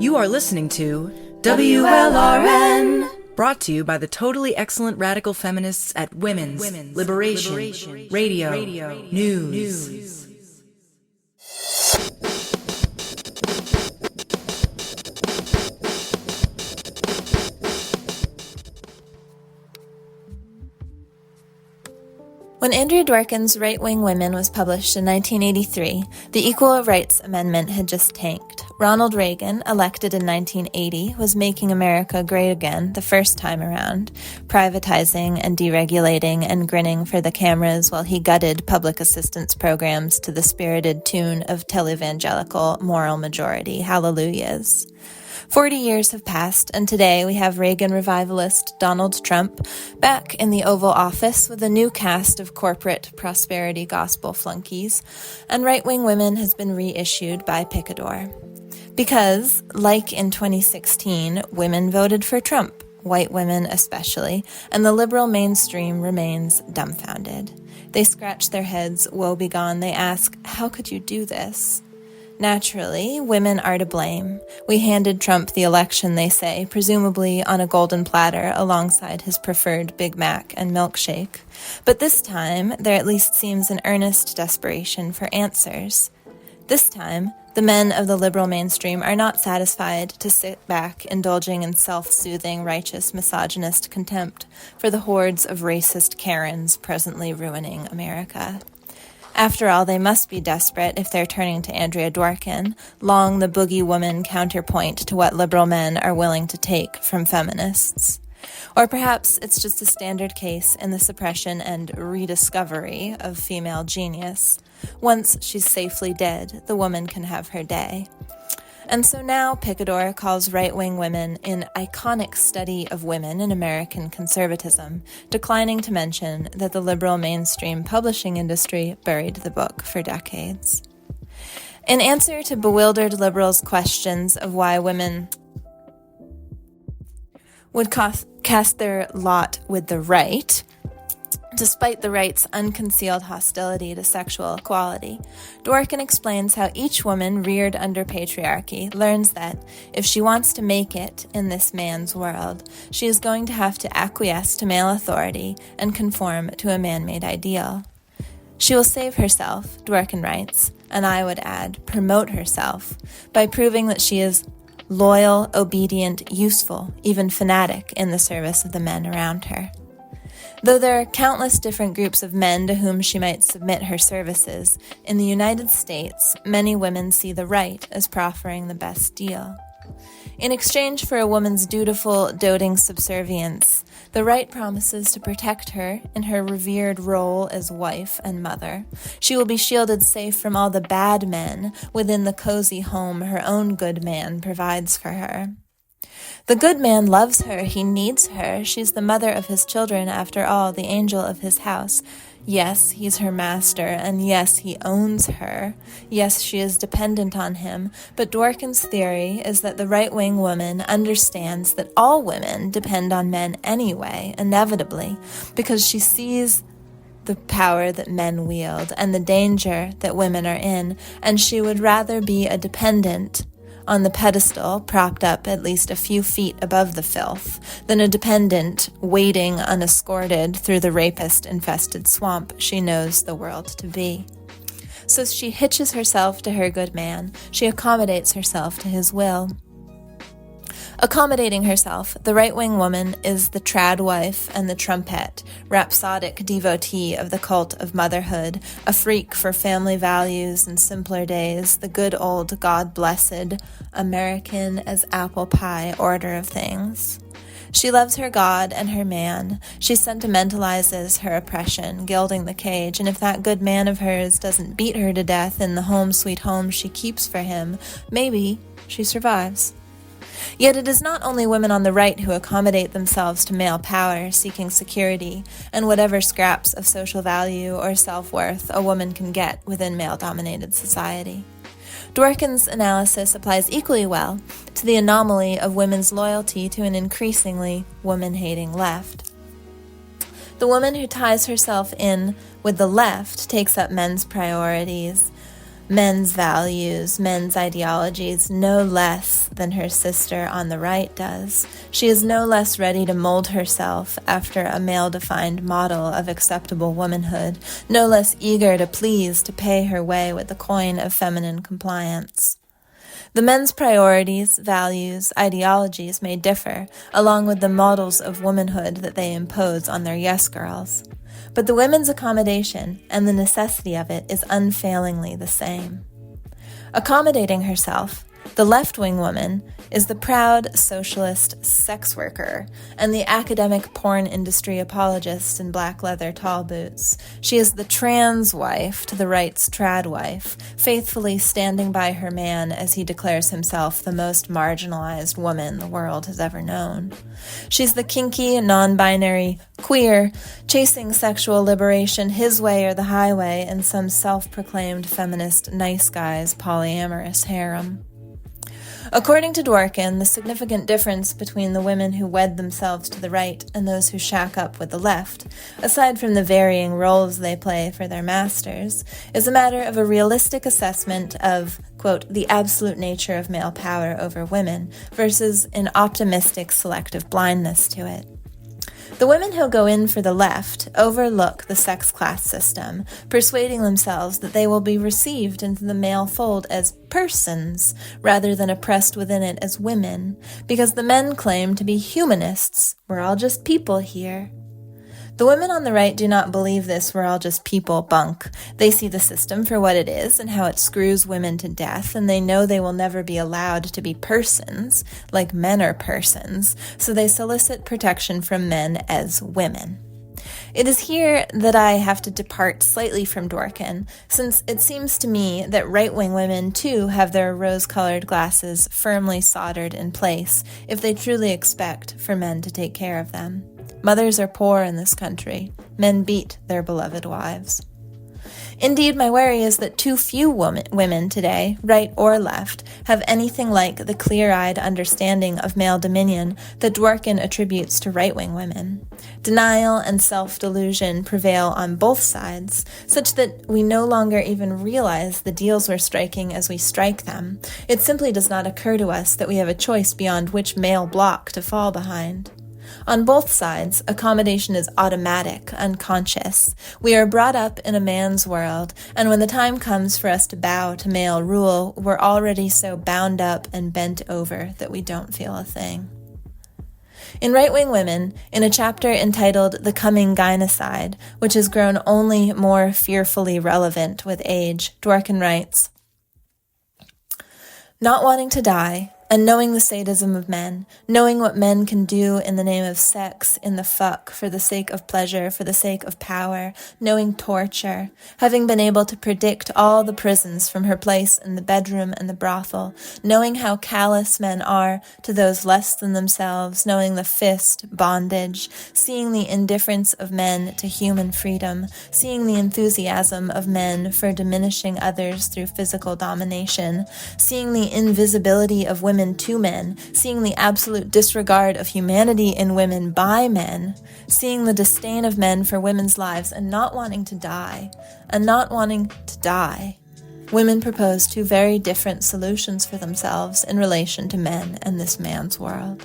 You are listening to WLRN, brought to you by the totally excellent radical feminists at Women's Liberation Radio News. When Andrea Dworkin's Right-Wing Women was published in 1983, the Equal Rights Amendment had just tanked. Ronald Reagan, elected in 1980, was making America great again the first time around, privatizing and deregulating and grinning for the cameras while he gutted public assistance programs to the spirited tune of televangelical moral majority hallelujahs. 40 years have passed, and today we have Reagan revivalist Donald Trump back in the Oval Office with a new cast of corporate prosperity gospel flunkies, and Right-Wing Women has been reissued by Picador. Because, like in 2016, women voted for Trump, white women especially, and the liberal mainstream remains dumbfounded. They scratch their heads, woe begone. They ask, how could you do this? Naturally, women are to blame. We handed Trump the election, they say, presumably on a golden platter alongside his preferred Big Mac and milkshake. But this time, there at least seems an earnest desperation for answers. This time, the men of the liberal mainstream are not satisfied to sit back, indulging in self-soothing, righteous, misogynist contempt for the hordes of racist Karens presently ruining America. After all, they must be desperate if they're turning to Andrea Dworkin, long the boogie woman counterpoint to what liberal men are willing to take from feminists. Or perhaps it's just a standard case in the suppression and rediscovery of female genius. Once she's safely dead, the woman can have her day. And so now Picador calls Right-Wing Women an iconic study of women in American conservatism, declining to mention that the liberal mainstream publishing industry buried the book for decades. In answer to bewildered liberals' questions of why women would cast their lot with the right, despite the right's unconcealed hostility to sexual equality, Dworkin explains how each woman reared under patriarchy learns that if she wants to make it in this man's world, she is going to have to acquiesce to male authority and conform to a man-made ideal. She will save herself, Dworkin writes, and I would add, promote herself, by proving that she is loyal, obedient, useful, even fanatic in the service of the men around her. Though there are countless different groups of men to whom she might submit her services, in the United States, many women see the right as proffering the best deal. In exchange for a woman's dutiful, doting subservience, the right promises to protect her in her revered role as wife and mother. She will be shielded safe from all the bad men within the cozy home her own good man provides for her. The good man loves her, he needs her, she's the mother of his children, after all, the angel of his house. Yes, he's her master, and yes, he owns her. Yes, she is dependent on him, but Dworkin's theory is that the right-wing woman understands that all women depend on men anyway, inevitably, because she sees the power that men wield and the danger that women are in, and she would rather be a dependent on the pedestal, propped up at least a few feet above the filth, than a dependent wading unescorted through the rapist-infested swamp she knows the world to be. So she hitches herself to her good man, she accommodates herself to his will. Accommodating herself, the right-wing woman is the trad wife and the trumpet, rhapsodic devotee of the cult of motherhood, a freak for family values and simpler days, the good old God-blessed American as apple pie order of things. She loves her God and her man. She sentimentalizes her oppression, gilding the cage, and if that good man of hers doesn't beat her to death in the home sweet home she keeps for him, maybe she survives. Yet it is not only women on the right who accommodate themselves to male power, seeking security, and whatever scraps of social value or self-worth a woman can get within male-dominated society. Dworkin's analysis applies equally well to the anomaly of women's loyalty to an increasingly woman-hating left. The woman who ties herself in with the left takes up men's priorities, men's values, men's ideologies, no less than her sister on the right does. She is no less ready to mold herself after a male-defined model of acceptable womanhood, no less eager to please to pay her way with the coin of feminine compliance. The men's priorities, values, ideologies may differ, along with the models of womanhood that they impose on their yes girls. But the women's accommodation and the necessity of it is unfailingly the same. Accommodating herself, the left-wing woman is the proud socialist sex worker and the academic porn industry apologist in black leather tall boots. She is the trans wife to the right's trad wife, faithfully standing by her man as he declares himself the most marginalized woman the world has ever known. She's the kinky, non-binary queer, chasing sexual liberation his way or the highway in some self-proclaimed feminist nice guy's polyamorous harem. According to Dworkin, the significant difference between the women who wed themselves to the right and those who shack up with the left, aside from the varying roles they play for their masters, is a matter of a realistic assessment of, quote, the absolute nature of male power over women versus an optimistic selective blindness to it. The women who go in for the left overlook the sex class system, persuading themselves that they will be received into the male fold as persons rather than oppressed within it as women, because the men claim to be humanists. We're all just people here. The women on the right do not believe this we're all just people bunk. They see the system for what it is and how it screws women to death, and they know they will never be allowed to be persons, like men are persons, so they solicit protection from men as women. It is here that I have to depart slightly from Dworkin, since it seems to me that right-wing women too have their rose-colored glasses firmly soldered in place if they truly expect for men to take care of them. Mothers are poor in this country. Men beat their beloved wives. Indeed, my worry is that too few women today, right or left, have anything like the clear-eyed understanding of male dominion that Dworkin attributes to right-wing women. Denial and self-delusion prevail on both sides, such that we no longer even realize the deals we're striking as we strike them. It simply does not occur to us that we have a choice beyond which male block to fall behind. On both sides, accommodation is automatic, unconscious. We are brought up in a man's world, and when the time comes for us to bow to male rule, we're already so bound up and bent over that we don't feel a thing. In Right-Wing Women, in a chapter entitled The Coming Gynocide, which has grown only more fearfully relevant with age, Dworkin writes, "Not wanting to die, and knowing the sadism of men, knowing what men can do in the name of sex, in the fuck, for the sake of pleasure, for the sake of power, knowing torture, having been able to predict all the prisons from her place in the bedroom and the brothel, knowing how callous men are to those less than themselves, knowing the fist, bondage, seeing the indifference of men to human freedom, seeing the enthusiasm of men for diminishing others through physical domination, seeing the invisibility of women to men, seeing the absolute disregard of humanity in women by men, seeing the disdain of men for women's lives and not wanting to die, women propose two very different solutions for themselves in relation to men and this man's world."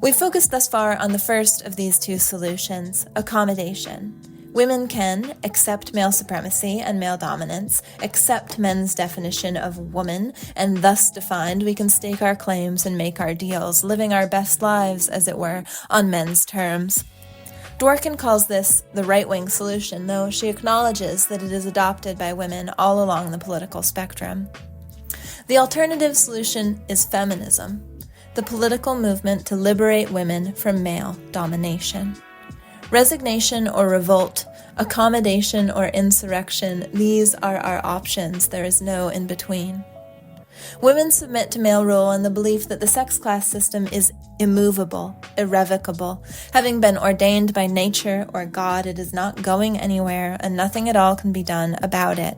We've focused thus far on the first of these two solutions, accommodation. Women can accept male supremacy and male dominance, accept men's definition of woman, and thus defined we can stake our claims and make our deals, living our best lives, as it were, on men's terms. Dworkin calls this the right-wing solution, though she acknowledges that it is adopted by women all along the political spectrum. The alternative solution is feminism. the political movement to liberate women from male domination. Resignation or revolt, accommodation or insurrection, these are our options. There is no in between. Women submit to male rule in the belief that the sex class system is immovable, irrevocable. Having been ordained by nature or God, it is not going anywhere, and nothing at all can be done about it.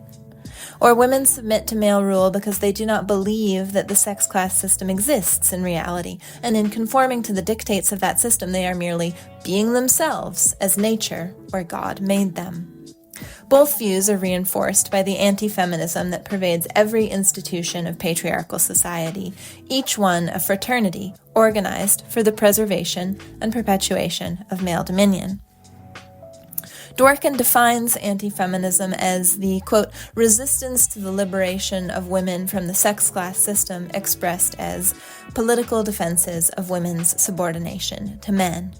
Or women submit to male rule because they do not believe that the sex class system exists in reality, and in conforming to the dictates of that system, they are merely being themselves as nature or God made them. Both views are reinforced by the anti-feminism that pervades every institution of patriarchal society, each one a fraternity organized for the preservation and perpetuation of male dominion. Dworkin defines anti-feminism as the, quote, resistance to the liberation of women from the sex class system expressed as political defenses of women's subordination to men.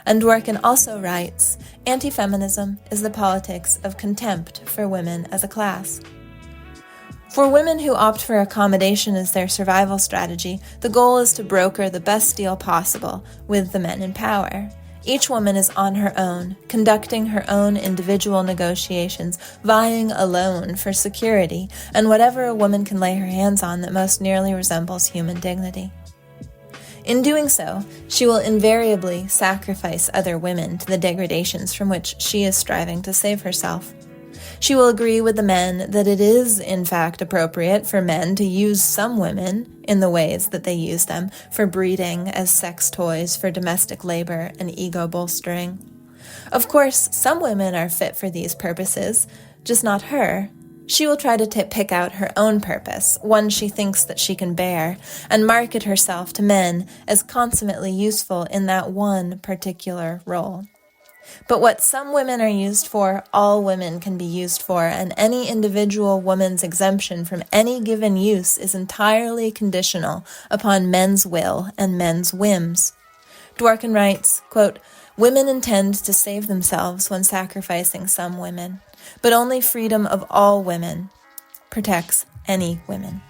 And Dworkin also writes, anti-feminism is the politics of contempt for women as a class. For women who opt for accommodation as their survival strategy, the goal is to broker the best deal possible with the men in power. Each woman is on her own, conducting her own individual negotiations, vying alone for security, and whatever a woman can lay her hands on that most nearly resembles human dignity. In doing so, she will invariably sacrifice other women to the degradations from which she is striving to save herself. She will agree with the men that it is, in fact, appropriate for men to use some women in the ways that they use them, for breeding, as sex toys, for domestic labor, and ego bolstering. Of course, some women are fit for these purposes, just not her. She will try to pick out her own purpose, one she thinks that she can bear, and market herself to men as consummately useful in that one particular role. But what some women are used for, all women can be used for, and any individual woman's exemption from any given use is entirely conditional upon men's will and men's whims. Dworkin writes, quote, women intend to save themselves when sacrificing some women, but only freedom of all women protects any women.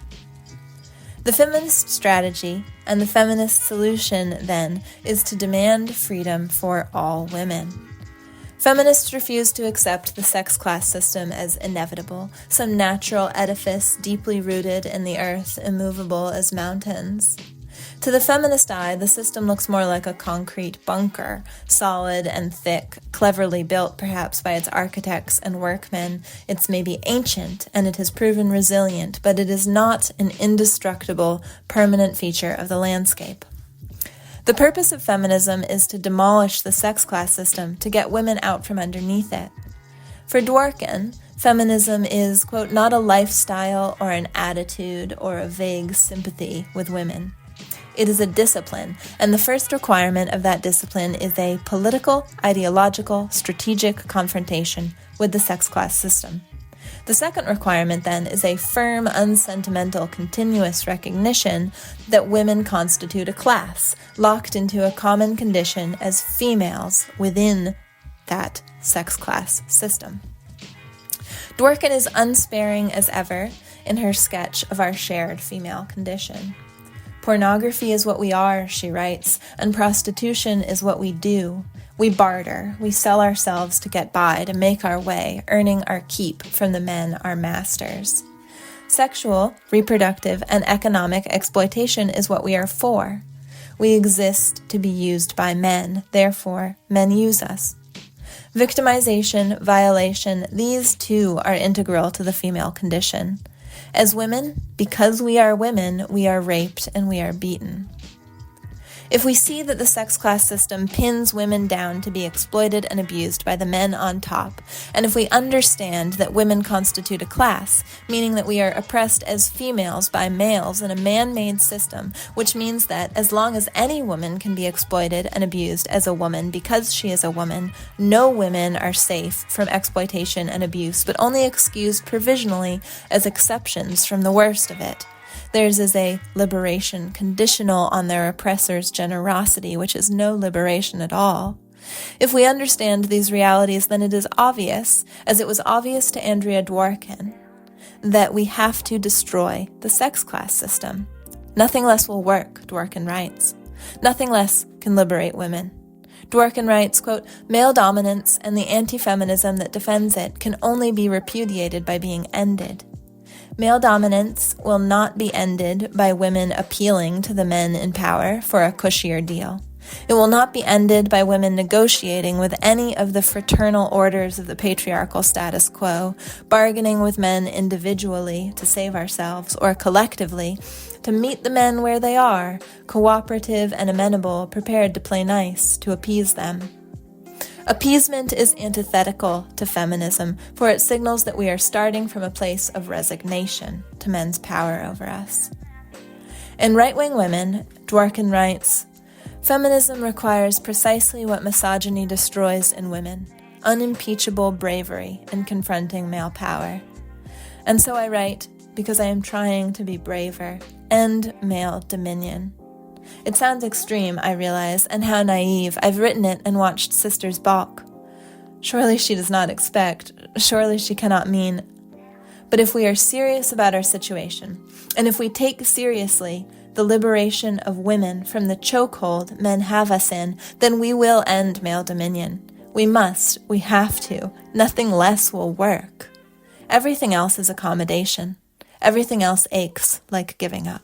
The feminist strategy and the feminist solution, then, is to demand freedom for all women. Feminists refuse to accept the sex class system as inevitable, some natural edifice deeply rooted in the earth, immovable as mountains. To the feminist eye, the system looks more like a concrete bunker, solid and thick, cleverly built perhaps by its architects and workmen. It's maybe ancient, and it has proven resilient, but it is not an indestructible, permanent feature of the landscape. The purpose of feminism is to demolish the sex class system, to get women out from underneath it. For Dworkin, feminism is, quote, not a lifestyle or an attitude or a vague sympathy with women. It is a discipline, and the first requirement of that discipline is a political, ideological, strategic confrontation with the sex class system. The second requirement, then, is a firm, unsentimental, continuous recognition that women constitute a class, locked into a common condition as females within that sex class system. Dworkin is unsparing as ever in her sketch of our shared female condition. Pornography is what we are, she writes, and prostitution is what we do. We barter, we sell ourselves to get by, to make our way, earning our keep from the men, our masters. Sexual, reproductive, and economic exploitation is what we are for. We exist to be used by men, therefore men use us. Victimization, violation, these too are integral to the female condition. As women, because we are women, we are raped and we are beaten. If we see that the sex class system pins women down to be exploited and abused by the men on top, and if we understand that women constitute a class, meaning that we are oppressed as females by males in a man-made system, which means that as long as any woman can be exploited and abused as a woman because she is a woman, no women are safe from exploitation and abuse, but only excused provisionally as exceptions from the worst of it. Theirs is a liberation conditional on their oppressor's generosity, which is no liberation at all. If we understand these realities, then it is obvious, as it was obvious to Andrea Dworkin, that we have to destroy the sex class system. Nothing less will work, Dworkin writes. Nothing less can liberate women. Dworkin writes, quote, male dominance and the anti-feminism that defends it can only be repudiated by being ended. Male dominance will not be ended by women appealing to the men in power for a cushier deal. It will not be ended by women negotiating with any of the fraternal orders of the patriarchal status quo, bargaining with men individually to save ourselves, or collectively to meet the men where they are, cooperative and amenable, prepared to play nice, to appease them. Appeasement is antithetical to feminism, for it signals that we are starting from a place of resignation to men's power over us. In Right-Wing Women, Dworkin writes, feminism requires precisely what misogyny destroys in women, unimpeachable bravery in confronting male power. And so I write because I am trying to be braver, end male dominion. It sounds extreme, I realize, and how naive. I've written it and watched sisters balk. Surely she does not expect, surely she cannot mean. But if we are serious about our situation, and if we take seriously the liberation of women from the chokehold men have us in, then we will end male dominion. We must, we have to. Nothing less will work. Everything else is accommodation. Everything else aches like giving up.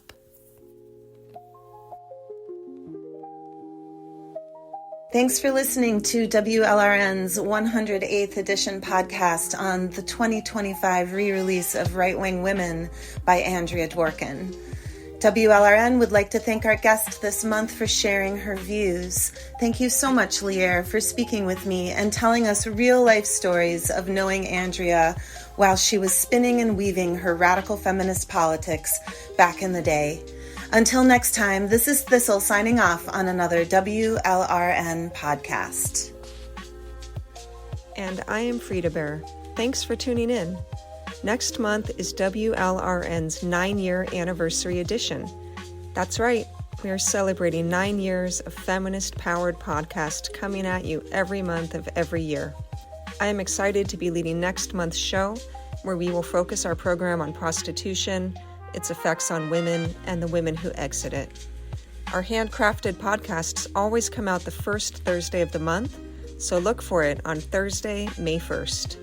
Thanks for listening to WLRN's 108th edition podcast on the 2025 re-release of Right-Wing Women by Andrea Dworkin. WLRN would like to thank our guest this month for sharing her views. Thank you so much, Lierre, for speaking with me and telling us real-life stories of knowing Andrea while she was spinning and weaving her radical feminist politics back in the day. Until next time, this is Thistle signing off on another WLRN podcast. And I am Frida Bear. Thanks for tuning in. Next month is WLRN's 9-year anniversary edition. That's right, we are celebrating 9 years of feminist-powered podcast coming at you every month of every year. I am excited to be leading next month's show, where we will focus our program on prostitution, its effects on women, and the women who exit it. Our handcrafted podcasts always come out the first Thursday of the month, so look for it on Thursday, May 1st.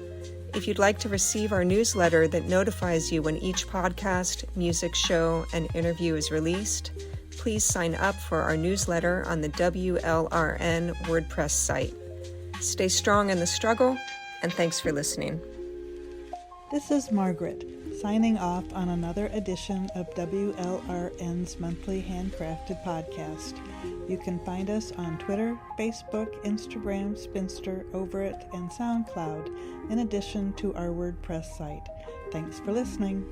If you'd like to receive our newsletter that notifies you when each podcast, music show, and interview is released, please sign up for our newsletter on the WLRN WordPress site. Stay strong in the struggle, and thanks for listening. This is Margaret, signing off on another edition of WLRN's monthly handcrafted podcast. You can find us on Twitter, Facebook, Instagram, Spinster, Overit, and SoundCloud, in addition to our WordPress site. Thanks for listening.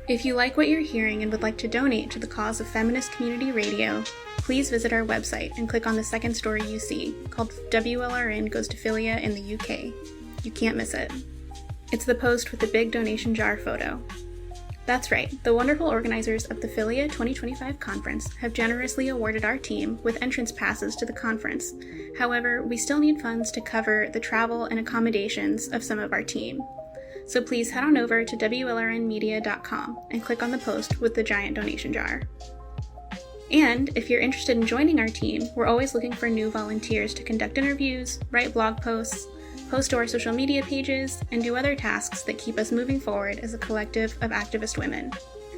If you like what you're hearing and would like to donate to the cause of feminist community radio, please visit our website and click on the second story you see, called WLRN Goes to Philia in the UK. You can't miss it. It's the post with the big donation jar photo. That's right, the wonderful organizers of the Philia 2025 conference have generously awarded our team with entrance passes to the conference. However, we still need funds to cover the travel and accommodations of some of our team. So please head on over to WLRNmedia.com and click on the post with the giant donation jar. And if you're interested in joining our team, we're always looking for new volunteers to conduct interviews, write blog posts, post to our social media pages, and do other tasks that keep us moving forward as a collective of activist women.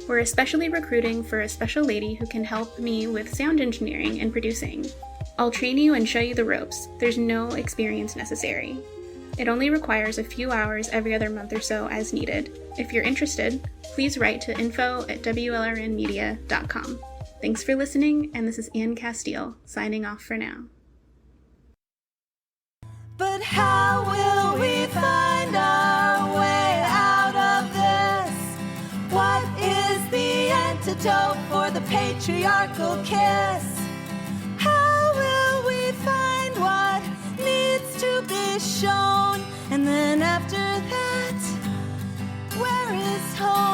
We're especially recruiting for a special lady who can help me with sound engineering and producing. I'll train you and show you the ropes. There's no experience necessary. It only requires a few hours every other month or so as needed. If you're interested, please write to info@WLRNmedia.com. Thanks for listening, and this is Anne Castile, signing off for now. But how will we find our way out of this? What is the antidote for the patriarchal kiss? How will we find what needs to be shown? And then after that, where is home?